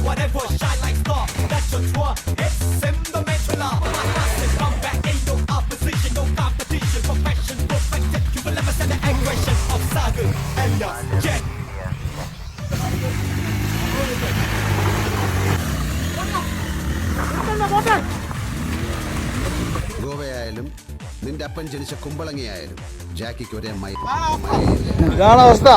whatever, shine like star. That's your tour. It's sentimental. Come back, ain't no opposition, no competition. Perfection, perfected. You will never stand the aggression of Saga and Jet. ഗോവയായാലും നിന്റെ അപ്പൻ ജനിച്ച കുമ്പളങ്ങിയായാലും ജാക്കിക്ക് ഒരേ my ഇതാണ് അവസ്ഥ.